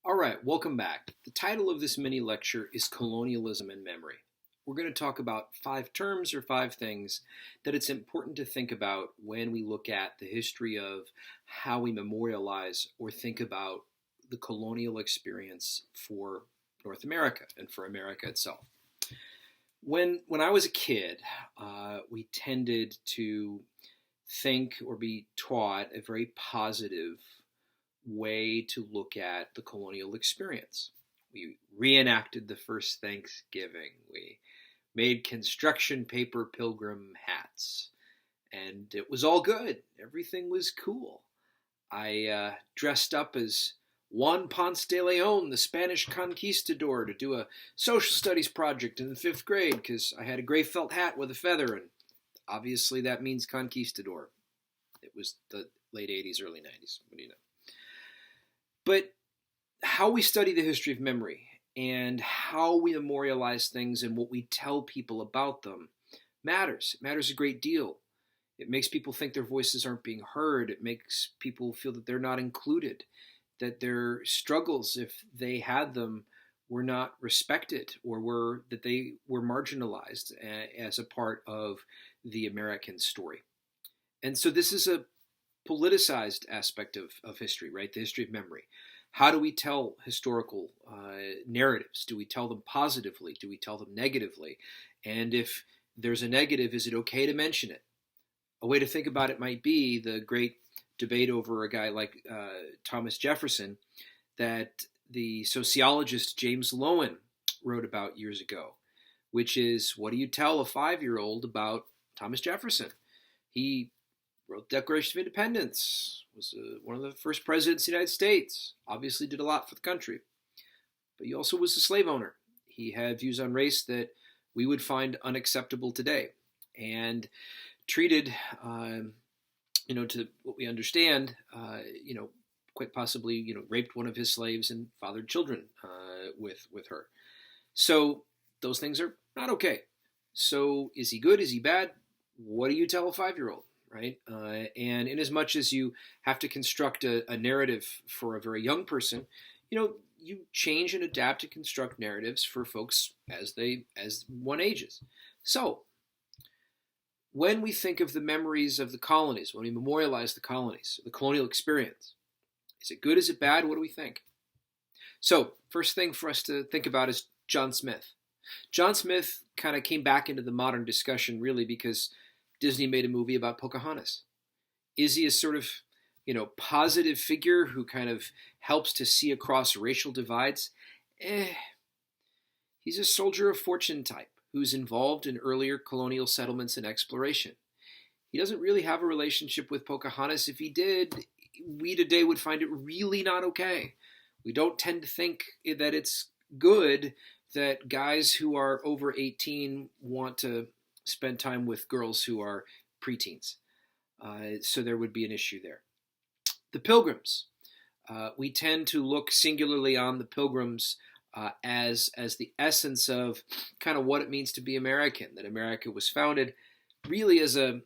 All right, welcome back. The title of this mini lecture is Colonialism and Memory. We're going to talk about five terms or five things that it's important to think about when we look at the history of how we memorialize or think about the colonial experience for North America and for America itself. When I was a kid, we tended to think or be taught a very positive way to look at the colonial experience. We reenacted the first Thanksgiving. We made construction paper pilgrim hats. And it was all good. Everything was cool. I dressed up as Juan Ponce de Leon, the Spanish conquistador, to do a social studies project in the fifth grade because I had a gray felt hat with a feather, and obviously that means conquistador. It was the late 80s, early 90s. What do you know? But how we study the history of memory and how we memorialize things and what we tell people about them matters. It matters a great deal. It makes people think their voices aren't being heard. It makes people feel that they're not included, that their struggles, if they had them, were not respected or that they were marginalized as a part of the American story. And so this is a politicized aspect of history, right? The history of memory. How do we tell historical narratives? Do we tell them positively? Do we tell them negatively? And if there's a negative, is it okay to mention it? A way to think about it might be the great debate over a guy like Thomas Jefferson that the sociologist James Lowen wrote about years ago, which is, what do you tell a 5-year-old about Thomas Jefferson? He wrote the Declaration of Independence, was one of the first presidents of the United States, obviously did a lot for the country. But he also was a slave owner. He had views on race that we would find unacceptable today, and treated, to what we understand, quite possibly, raped one of his slaves and fathered children with her. So those things are not okay. So is he good? Is he bad? What do you tell a 5-year-old? Right? And in as much as you have to construct a narrative for a very young person, you change and adapt and construct narratives for folks as one ages. So when we think of the memories of the colonies, when we memorialize the colonies, the colonial experience, is it good? Is it bad? What do we think? So first thing for us to think about is John Smith. John Smith kind of came back into the modern discussion really because Disney made a movie about Pocahontas. Is he a sort of, positive figure who kind of helps to see across racial divides? He's a soldier of fortune type who's involved in earlier colonial settlements and exploration. He doesn't really have a relationship with Pocahontas. If he did, we today would find it really not okay. We don't tend to think that it's good that guys who are over 18 want to spend time with girls who are preteens. So there would be an issue there. The Pilgrims. We tend to look singularly on the Pilgrims as the essence of kind of what it means to be American, that America was founded really as a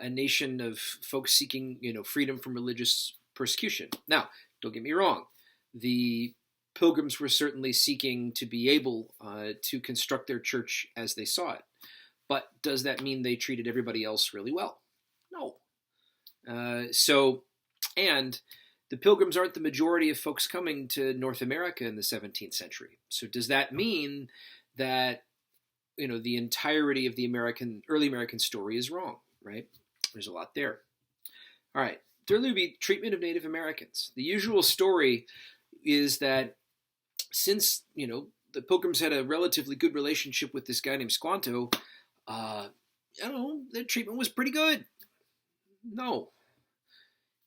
nation of folks seeking, freedom from religious persecution. Now, don't get me wrong. The Pilgrims were certainly seeking to be able to construct their church as they saw it. But does that mean they treated everybody else really well? No. And the Pilgrims aren't the majority of folks coming to North America in the 17th century. So does that mean that, the entirety of the early American story is wrong, right? There's a lot there. All right. Thirdly would be treatment of Native Americans. The usual story is that since, the Pilgrims had a relatively good relationship with this guy named Squanto, their treatment was pretty good. No.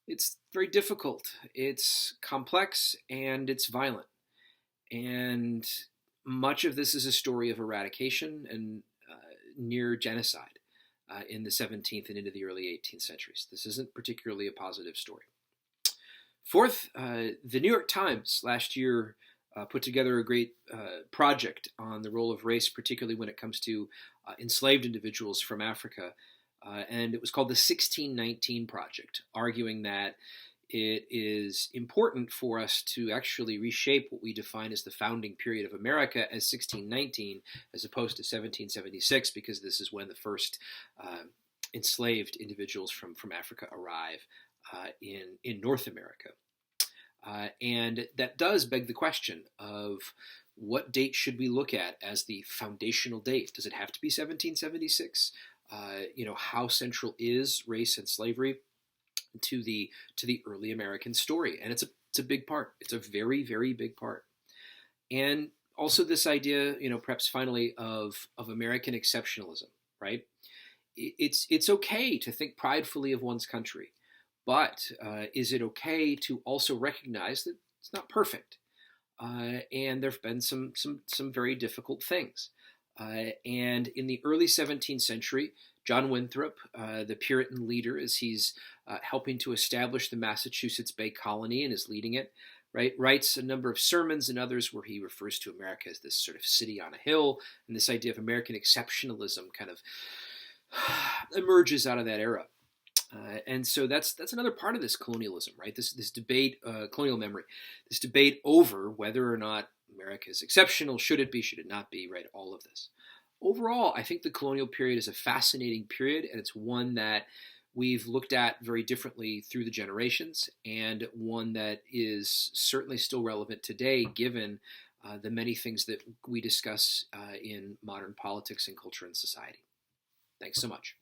It's very difficult. It's complex and it's violent. And much of this is a story of eradication and near genocide in the 17th and into the early 18th centuries. This isn't particularly a positive story. Fourth, the New York Times last year put together a great project on the role of race, particularly when it comes to enslaved individuals from Africa. And it was called the 1619 Project, arguing that it is important for us to actually reshape what we define as the founding period of America as 1619 as opposed to 1776, because this is when the first enslaved individuals from Africa arrive in North America. And that does beg the question of what date should we look at as the foundational date? Does it have to be 1776? How central is race and slavery to the early American story? And it's a big part. It's a very, very big part. And also this idea, perhaps finally, of American exceptionalism, right? It's okay to think pridefully of one's country, but is it okay to also recognize that it's not perfect? And there have been some very difficult things. And in the early 17th century, John Winthrop, the Puritan leader, as he's helping to establish the Massachusetts Bay Colony and is leading it, right, writes a number of sermons and others where he refers to America as this sort of city on a hill, and this idea of American exceptionalism kind of emerges out of that era. And so that's another part of this colonialism, right? This debate, colonial memory, this debate over whether or not America is exceptional, should it be, should it not be, right? All of this. Overall, I think the colonial period is a fascinating period, and it's one that we've looked at very differently through the generations, and one that is certainly still relevant today, given the many things that we discuss in modern politics and culture and society. Thanks so much.